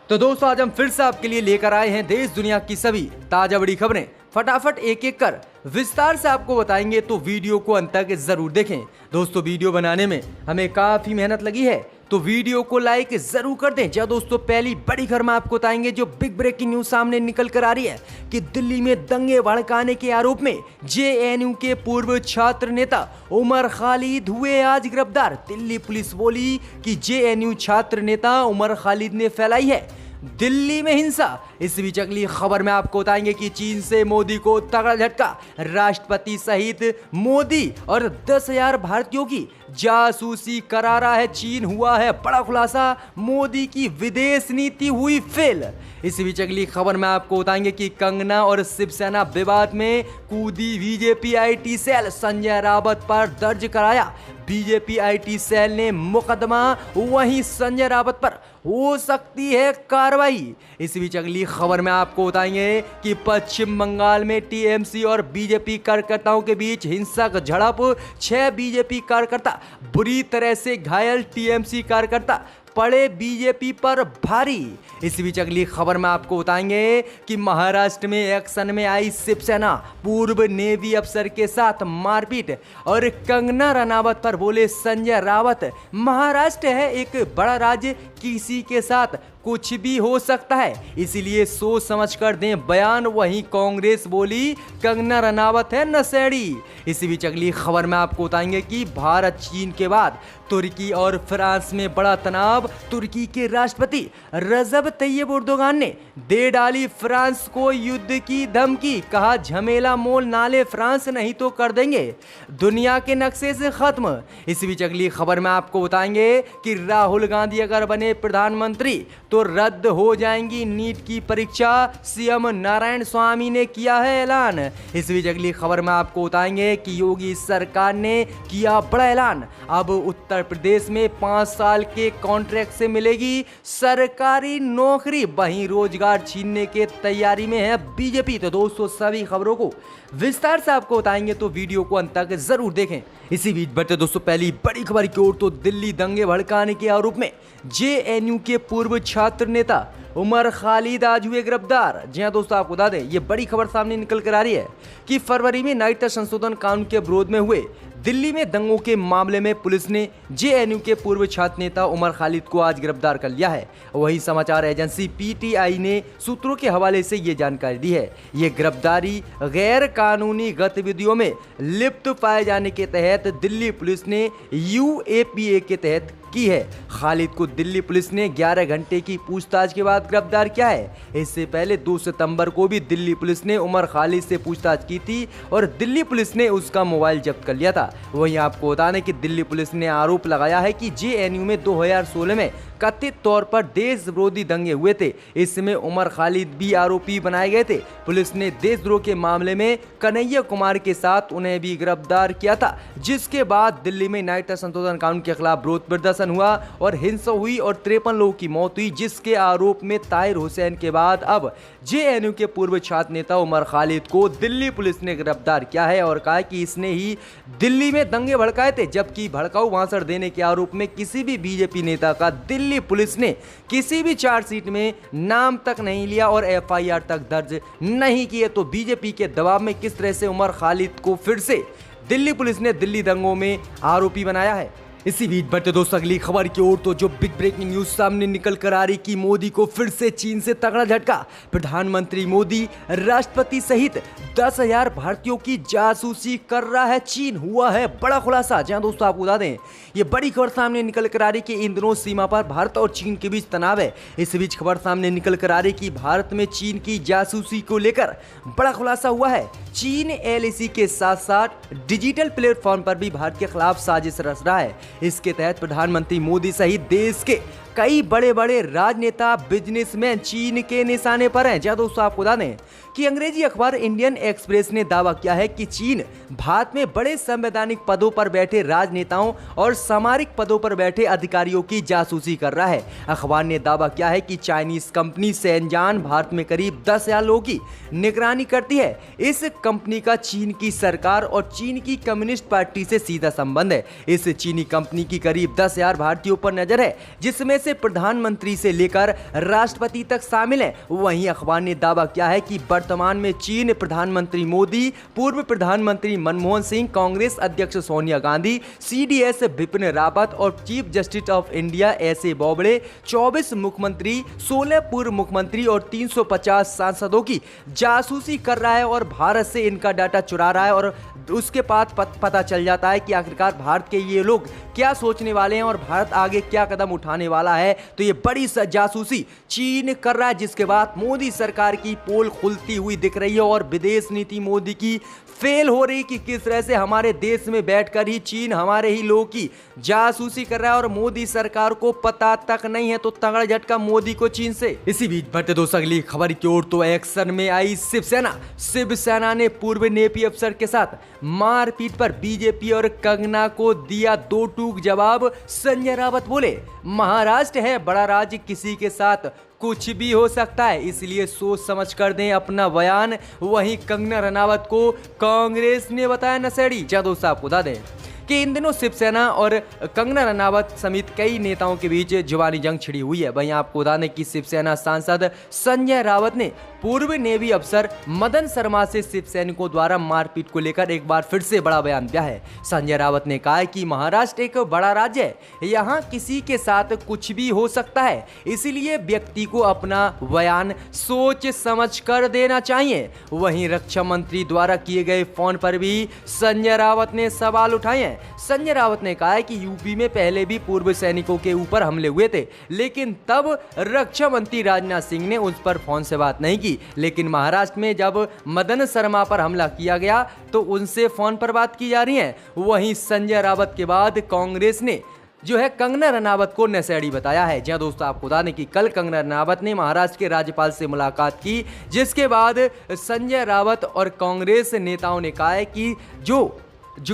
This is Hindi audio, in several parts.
तो दोस्तों आज हम फिर से आपके लिए लेकर आए हैं देश दुनिया की सभी ताजा बड़ी खबरें। फटाफट एक एक कर विस्तार से आपको बताएंगे, तो वीडियो को अंत तक जरूर देखें। दोस्तों वीडियो बनाने में हमें काफी मेहनत लगी है, तो वीडियो को लाइक जरूर कर दें। जब दोस्तों पहली बड़ी खबर में आपको बताएंगे जो बिग ब्रेकिंग न्यूज सामने निकल कर आ रही है कि दिल्ली में दंगे भड़काने के आरोप में जेएनयू के पूर्व छात्र नेता उमर खालिद हुए आज गिरफ्तार। दिल्ली पुलिस बोली कि जेएनयू छात्र नेता उमर खालिद ने फैलाई है दिल्ली में हिंसा। इस बीच अगली खबर में आपको बताएंगे कि चीन से मोदी को तगड़ा झटका। राष्ट्रपति सहित मोदी और 10,000 भारतीयों की जासूसी करा रहा है चीन। हुआ है बड़ा खुलासा, मोदी की विदेश नीति हुई फेल। इस बीच अगली खबर में आपको बताएंगे कि कंगना और शिवसेना विवाद में कूदी BJP IT cell. Sanjay Raut पर दर्ज कराया बीजेपी आईटी सेल ने मुकदमा, वहीं संजय रावत पर हो सकती है कार्रवाई। इस बीच अगली खबर में आपको बताएंगे कि पश्चिम बंगाल में टीएमसी और बीजेपी कार्यकर्ताओं के बीच हिंसक झड़प। 6 बीजेपी कार्यकर्ता बुरी तरह से घायल, टीएमसी कार्यकर्ता पड़े बीजेपी पर भारी। इस बीच अगली खबर में आपको बताएंगे कि महाराष्ट्र में एक्शन में आई शिवसेना, पूर्व नेवी अफसर के साथ मारपीट। और कंगना रनावत पर बोले संजय रावत, महाराष्ट्र है एक बड़ा राज्य, किसी के साथ कुछ भी हो सकता है, इसलिए सोच समझ कर दें बयान। वहीं कांग्रेस बोली कंगना रनावत है नशेड़ी। इस बीच अगली खबर में आपको बताएंगे कि भारत चीन के बाद तुर्की और फ्रांस में बड़ा तनाव। तुर्की के राष्ट्रपति रजब तैयब एर्दोगान ने दे डाली फ्रांस को युद्ध की धमकी। कहा झमेला मोल ना ले फ्रांस, नहीं तो कर देंगे दुनिया के नक्शे से खत्म। इस बीच अगली खबर में आपको बताएंगे कि राहुल गांधी अगर बने प्रधानमंत्री तो रद्द हो जाएंगी नीट की परीक्षा। सीएम नारायण स्वामी ने किया है ऐलान। इस बीच अगली खबर में आपको बताएंगे कि योगी सरकार ने किया बड़ा ऐलान। अब उत्तर प्रदेश में 5 साल के कॉन्ट्रैक्ट से मिलेगी सरकारी नौकरी। वहीं रोजगार छीनने के तैयारी में है बीजेपी। तो दोस्तों सभी खबरों को विस्तार से आपको बताएंगे, तो वीडियो को अंत तक जरूर देखें। इसी बीच बढ़ते दोस्तों पहली बड़ी खबर की ओर, तो दिल्ली दंगे भड़काने के आरोप में जेएनयू के पूर्व छात्र नेता उमर खालिद आज हुए गिरफ्तार। जी हां दोस्तों, आपको बता दें ये बड़ी खबर सामने निकल कर आ रही है कि फरवरी में नागरिकता संशोधन कानून के विरोध में हुए दिल्ली में दंगों के मामले में पुलिस ने जेएनयू के पूर्व छात्र नेता उमर खालिद को आज गिरफ्तार कर लिया है। वही समाचार एजेंसी पीटीआई ने सूत्रों के हवाले से ये जानकारी दी है। ये गिरफ्तारी गैर कानूनी गतिविधियों में लिप्त पाए जाने के तहत दिल्ली पुलिस ने यूएपीए के तहत की है। खालिद को दिल्ली पुलिस ने 11 घंटे की पूछताछ के बाद गिरफ्तार किया है। इससे पहले 2 सितंबर को भी दिल्ली पुलिस ने उमर खालिद से पूछताछ की थी और दिल्ली पुलिस ने उसका मोबाइल जब्त कर लिया था। वहीं आपको बता दें कि दिल्ली पुलिस ने आरोप लगाया है कि जेएनयू में 2016 में कथित तौर पर देश विरोधी दंगे हुए थे। इसमें उमर खालिद भी आरोपी बनाए गए थे। पुलिस ने देशद्रोह के मामले में कन्हैया कुमार के साथ उन्हें भी गिरफ्तार किया था, जिसके बाद दिल्ली में नागरिकता संशोधन कानून के खिलाफ विरोध प्रदर्शन हुआ और हिंसा हुई और 53 लोगों की मौत हुई, जिसके आरोप में ताहिर हुसैन के बाद अब जेएनयू के पूर्व छात्र नेता उमर खालिद को दिल्ली पुलिस ने गिरफ्तार किया है और कहा कि इसने ही दिल्ली में दंगे भड़काए थे। जबकि भड़काऊ भाषण देने के आरोप में किसी भी बीजेपी नेता का दिल्ली पुलिस ने किसी भी चार्जशीट में नाम तक नहीं लिया और एफआईआर तक दर्ज नहीं किए। तो बीजेपी के दबाव में किस तरह से उमर खालिद को फिर से दिल्ली पुलिस ने दिल्ली दंगों में आरोपी बनाया है। इसी बीच बढ़ते दोस्तों अगली खबर की ओर, तो जो बिग ब्रेकिंग न्यूज सामने निकल कर आ रही कि मोदी को फिर से चीन से तगड़ा झटका। प्रधानमंत्री मोदी राष्ट्रपति सहित 10,000 भारतीयों की जासूसी कर रहा है चीन। हुआ है बड़ा खुलासा। जहां दोस्तों आपको बता दें ये बड़ी खबर सामने निकल कर आ रही कि इन दिनों सीमा पर भारत और चीन के बीच तनाव है। इस बीच खबर सामने निकल कर आ रही कि भारत में चीन की जासूसी को लेकर बड़ा खुलासा हुआ है। चीन एलएसी के साथ साथ डिजिटल प्लेटफॉर्म पर भी भारत के खिलाफ साजिश रच रहा है। इसके तहत प्रधानमंत्री मोदी सहित देश के कई बड़े बड़े राजनेता, बिजनेसमैन चीन के निशाने पर हैं। जहां दोस्तों आपको बता दें कि अंग्रेजी अखबार इंडियन एक्सप्रेस ने दावा किया है कि चीन भारत में बड़े संवैधानिक पदों पर बैठे राजनेताओं और सामरिक पदों पर बैठे अधिकारियों की जासूसी कर रहा है। अखबार ने दावा किया है कि चाइनीज कंपनी सेनजान भारत में करीब 10,000 लोगों की निगरानी करती है। इस कंपनी का चीन की सरकार और चीन की कम्युनिस्ट पार्टी से सीधा संबंध है। इस चीनी कंपनी की करीब 10,000 भारतीयों पर नजर है, जिसमें से प्रधानमंत्री से लेकर राष्ट्रपति तक शामिल हैं। वहीं अखबार ने दावा किया है कि वर्तमान में चीन प्रधानमंत्री मोदी, पूर्व प्रधानमंत्री मनमोहन सिंह, कांग्रेस अध्यक्ष सोनिया गांधी, CDS बिपिन रावत और chief justice of India S A Bobde, 24 मुख्यमंत्री, 16 पूर्व मुख्यमंत्री और 350 सांसदों की जासूसी कर रहा है और भारत से इनका डाटा चुरा रहा है। और उसके बाद पता चल जाता है कि आखिरकार भारत के ये लोग क्या सोचने वाले हैं और भारत आगे क्या कदम उठाने वाला है। तो ये बड़ी जासूसी चीन कर रहा है, जिसके बाद मोदी सरकार की पोल खुलती हुई दिख रही है और विदेश नीति मोदी की फेल हो रही कि किस तरह से हमारे देश में बैठकर ही चीन हमारे ही लोगों की जासूसी कर रहा है और मोदी सरकार को पता तक नहीं है। तो तगड़ा झटका मोदी को चीन से। इसी बीच बढ़ते दोस्तों अगली खबर की ओर, तो एक्शन में आई शिवसेना ने पूर्व नेवी अफसर के साथ मारपीट पर बीजेपी और कंगना को दिया दो टूक जवाब। संजय रावत बोले, महाराष्ट्र है बड़ा राज्य, किसी के साथ कुछ भी हो सकता है, इसलिए सोच समझ कर दें अपना बयान। वहीं कंगना रनावत को कांग्रेस ने बताया नशेड़ी। दोस्तों आपको बता दें कि इन दिनों शिवसेना और कंगना रनावत समेत कई नेताओं के बीच जुबानी जंग छिड़ी हुई है। वहीं आपको बता दें कि शिवसेना सांसद संजय रावत ने पूर्व नेवी अफसर मदन शर्मा से शिवसैनिकों द्वारा मारपीट को लेकर एक बार फिर से बड़ा बयान दिया है। संजय रावत ने कहा है कि महाराष्ट्र एक बड़ा राज्य है, यहाँ किसी के साथ कुछ भी हो सकता है, इसलिए व्यक्ति को अपना बयान सोच समझ कर देना चाहिए। वहीं रक्षा मंत्री द्वारा किए गए फोन पर भी संजय रावत ने सवाल उठाए हैं। संजय रावत ने कहा है कि यूपी में पहले भी पूर्व सैनिकों के ऊपर हमले हुए थे, लेकिन तब रक्षा मंत्री राजनाथ सिंह ने उस पर फोन से बात नहीं की। लेकिन महाराष्ट्र में जब मदन शर्मा पर हमला किया गया तो उनसे फोन पर बात की जा रही है। वहीं संजय रावत के बाद कांग्रेस ने जो है कंगना रनावत को नशेड़ी बताया है। जी दोस्तों आपको बता दें कि कल कंगना रनावत ने महाराष्ट्र के राज्यपाल से मुलाकात की, जिसके बाद संजय रावत और कांग्रेस नेताओं ने कहा है कि जो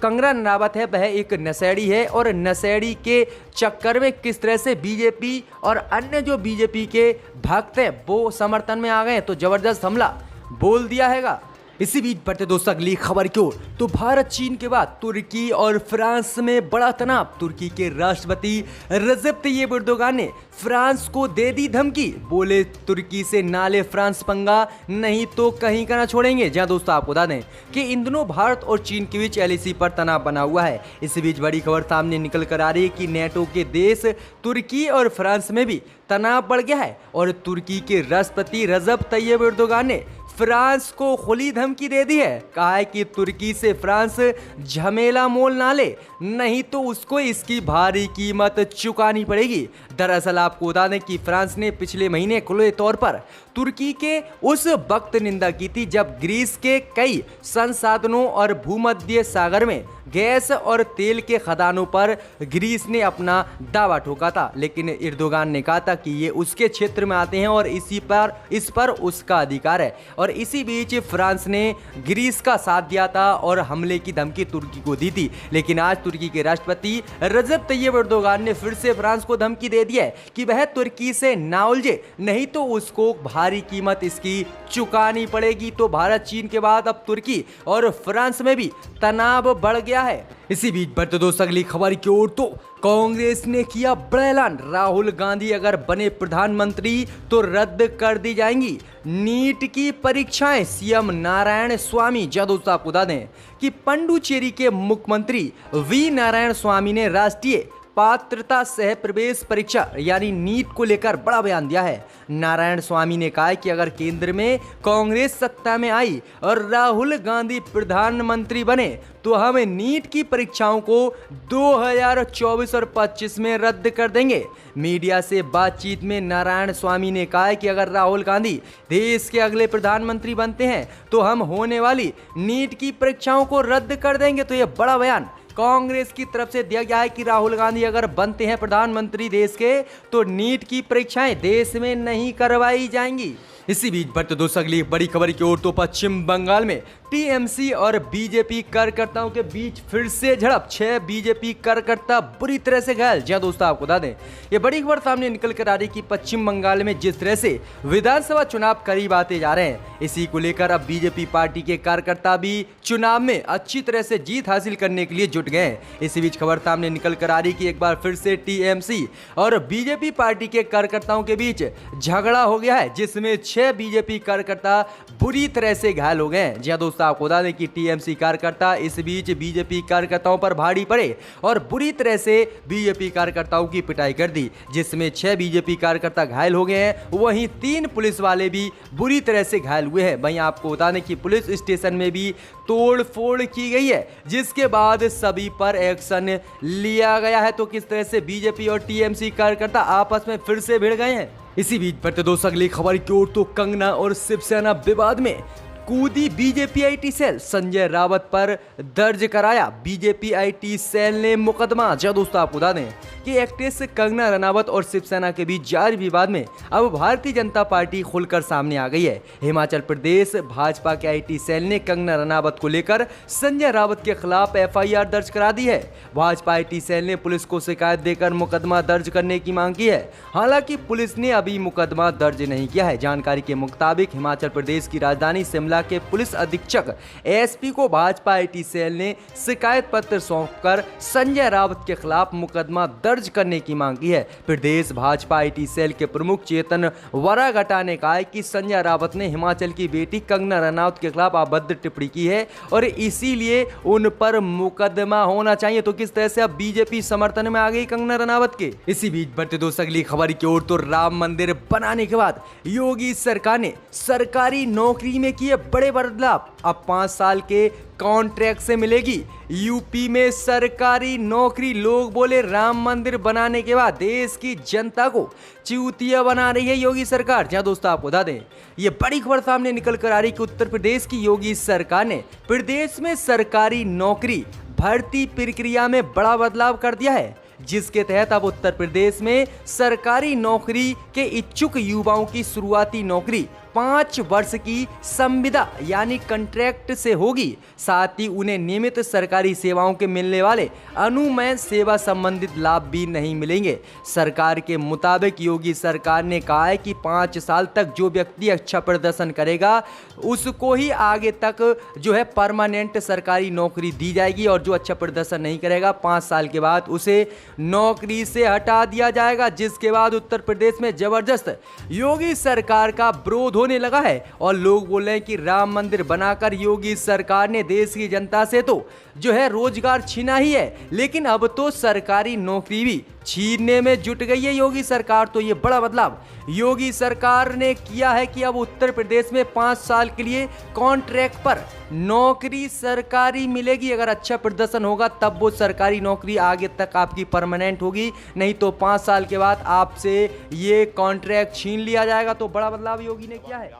कंगना रनावत है वह एक नशेड़ी है और नशेड़ी के चक्कर में किस तरह से बीजेपी और अन्य जो बीजेपी के भक्त हैं वो समर्थन में आ गए, तो जबरदस्त हमला बोल दिया हैगा। इसी बीच बढ़ते दोस्तों अगली खबर की ओर, तो भारत चीन के बाद तुर्की और फ्रांस में बड़ा तनाव। तुर्की के राष्ट्रपति रजब तैयब एर्दोगान ने फ्रांस को दे दी धमकी, बोले तुर्की से ना ले फ्रांस पंगा, नहीं तो कहीं का ना छोड़ेंगे। जहां दोस्तों आपको बता दें कि इन दिनों भारत और चीन के बीच LAC पर तनाव बना हुआ है। इसी बीच बड़ी खबर सामने निकल कर आ रही है कि नेटो के देश तुर्की और फ्रांस में भी तनाव बढ़ गया है और तुर्की के राष्ट्रपति रजब तैयब एर्दोगान ने फ्रांस को खुली धमकी दे दी है। कहा है कि तुर्की से फ्रांस झमेला मोल ना ले, नहीं तो उसको इसकी भारी कीमत चुकानी पड़ेगी। दरअसल आपको बता दें कि फ्रांस ने पिछले महीने खुले तौर पर तुर्की के उस वक्त निंदा की थी जब ग्रीस के कई संसाधनों और भूमध्य सागर में गैस और तेल के खदानों पर ग्रीस ने अपना दावा ठोका था। लेकिन एर्दोगान ने कहा था कि ये उसके क्षेत्र में आते हैं और इस पर उसका अधिकार है। और इसी बीच फ्रांस ने ग्रीस का साथ दिया था और हमले की धमकी तुर्की को दी थी। लेकिन आज तुर्की के राष्ट्रपति रजब तैयब एर्दोगान ने फिर से फ्रांस को धमकी दे दी है कि वह तुर्की से ना उलझे, नहीं तो उसको भारी कीमत इसकी चुकानी पड़ेगी। तो भारत चीन के बाद अब तुर्की और फ्रांस में भी तनाव बढ़ गया है। इसी बीच बढ़ते दोस्तों अगली खबर की ओर, तो कांग्रेस ने किया बड़ा ऐलान, राहुल गांधी अगर बने प्रधानमंत्री तो रद्द कर दी जाएंगी नीट की परीक्षाएं। सीएम नारायण स्वामी। दोस्तों आपको बता दें कि पुडुचेरी के मुख्यमंत्री वी नारायण स्वामी ने राष्ट्रीय पात्रता सह प्रवेश परीक्षा यानी नीट को लेकर बड़ा बयान दिया है। नारायण स्वामी ने कहा है कि अगर केंद्र में कांग्रेस सत्ता में आई और राहुल गांधी प्रधानमंत्री बने तो हम नीट की परीक्षाओं को 2024 और 25 में रद्द कर देंगे। मीडिया से बातचीत में नारायण स्वामी ने कहा है कि अगर राहुल गांधी देश के अगले प्रधानमंत्री बनते हैं तो हम होने वाली नीट की परीक्षाओं को रद्द कर देंगे। तो यह बड़ा बयान कांग्रेस की तरफ से दिया गया है कि राहुल गांधी अगर बनते हैं प्रधानमंत्री देश के तो नीट की परीक्षाएं देश में नहीं करवाई जाएंगी। इसी बीच बढ़ते दोस्तों अगली बड़ी खबर की ओर, तो पश्चिम बंगाल में टीएमसी और बीजेपी कार्यकर्ताओं के बीच फिर से झड़प, 6 बीजेपी कार्यकर्ता बुरी तरह से घायल। जी दोस्तों, आपको बता दें ये बड़ी खबर सामने निकल कर आ रही कि पश्चिम बंगाल में जिस तरह से विधानसभा चुनाव करीब आते जा रहे हैं, इसी को लेकर अब बीजेपी पार्टी के कार्यकर्ता भी चुनाव में अच्छी तरह से जीत हासिल करने के लिए जुट गए हैं। इसी बीच खबर सामने निकल कर आ रही कि एक बार फिर से टीएमसी और बीजेपी पार्टी के कार्यकर्ताओं के बीच झगड़ा हो गया है, जिसमें 6 बीजेपी कार्यकर्ता बुरी तरह से घायल हो गए हैं। जी दोस्तों, आपको बता दें कि टीएमसी कार्यकर्ता इस बीच बीजेपी कार्यकर्ताओं पर भारी पड़े और बुरी तरह से बीजेपी कार्यकर्ताओं की पिटाई कर दी, जिसमें 6 बीजेपी कार्यकर्ता घायल हो गए हैं। वहीं 3 पुलिस वाले भी बुरी तरह से घायल हुए हैं। वहीं आपको बता दें कि पुलिस स्टेशन में भी तोड़ फोड़ की गई है, जिसके बाद सभी पर एक्शन लिया गया है। तो किस तरह से बीजेपी और टीएमसी कार्यकर्ता आपस में फिर से भिड़ गए हैं। इसी बीच बढ़ते दोस्तों अगली खबर की ओर, तो कंगना और शिवसेना विवाद में कूदी BJP IT cell, Sanjay Raut पर दर्ज कराया बीजेपी आईटी सेल ने मुकदमा। जी दोस्तों, आपको बता दें कि एक्ट्रेस कंगना रनावत और शिवसेना के बीच जारी विवाद में अब भारतीय जनता पार्टी खुलकर सामने आ गई है। हिमाचल प्रदेश भाजपा के आईटी सेल ने कंगना रनावत को लेकर संजय रावत के खिलाफ एफआईआर दर्ज करा दी है। भाजपा आईटी सेल ने पुलिस को शिकायत देकर मुकदमा दर्ज करने की मांग की है। हालांकि पुलिस ने अभी मुकदमा दर्ज नहीं किया है। जानकारी के मुताबिक हिमाचल प्रदेश की राजधानी शिमला के पुलिस अधीक्षक एसपी को भाजपा आईटी सेल ने शिकायत पत्र सौंपकर संजय रावत के खिलाफ मुकदमा दर्ज करने की मांग की है। प्रदेश भाजपा आईटी सेल के प्रमुख चेतन वरागटा ने कहा है कि संजय रावत ने हिमाचल की बेटी कंगना रनावत के खिलाफ अभद्र टिप्पणी की है और इसीलिए उन पर मुकदमा होना चाहिए। तो किस तरह से अब बीजेपी समर्थन में आ गई कंगना रनावत के। इसी बीच बढ़ते दोस्तों अगली खबर की ओर, तो राम मंदिर बनाने के बाद योगी सरकार ने सरकारी नौकरी में किए बड़े बदलाव। अब 5 साल के कॉन्ट्रैक्ट से मिलेगी यूपी में सरकारी नौकरी। लोग बोले राम मंदिर बनाने के बाद देश की जनता को चूतिया बना रही है योगी सरकार। जहां दोस्तों आपको बता दें ये बड़ी खबर सामने निकल कर आ रही कि उत्तर प्रदेश की योगी सरकार ने प्रदेश में सरकारी नौकरी भर्ती प्रक्रिया में बड़ा बदलाव कर दिया है, जिसके तहत अब उत्तर प्रदेश में सरकारी नौकरी के इच्छुक युवाओं की शुरुआती नौकरी 5 वर्ष की संविदा यानी कॉन्ट्रैक्ट से होगी। साथ ही उन्हें नियमित सरकारी सेवाओं के मिलने वाले अनुमय सेवा संबंधित लाभ भी नहीं मिलेंगे। सरकार के मुताबिक योगी सरकार ने कहा है कि 5 साल तक जो व्यक्ति अच्छा प्रदर्शन करेगा उसको ही आगे तक जो है परमानेंट सरकारी नौकरी दी जाएगी, और जो अच्छा प्रदर्शन नहीं करेगा 5 साल के बाद उसे नौकरी से हटा दिया जाएगा। जिसके बाद उत्तर प्रदेश में जबरदस्त योगी सरकार का विरोध होने लगा है और लोग बोल रहे हैं कि राम मंदिर बनाकर योगी सरकार ने देश की जनता से तो जो है रोजगार छीना ही है, लेकिन अब तो सरकारी नौकरी भी छीनने में जुट गई है योगी सरकार। तो ये बड़ा बदलाव योगी सरकार ने किया है कि अब उत्तर प्रदेश में 5 साल के लिए कॉन्ट्रैक्ट पर नौकरी सरकारी मिलेगी। अगर अच्छा प्रदर्शन होगा तब वो सरकारी नौकरी आगे तक आपकी परमानेंट होगी, नहीं तो 5 साल के बाद आपसे ये कॉन्ट्रैक्ट छीन लिया जाएगा। तो बड़ा बदलाव योगी ने किया है।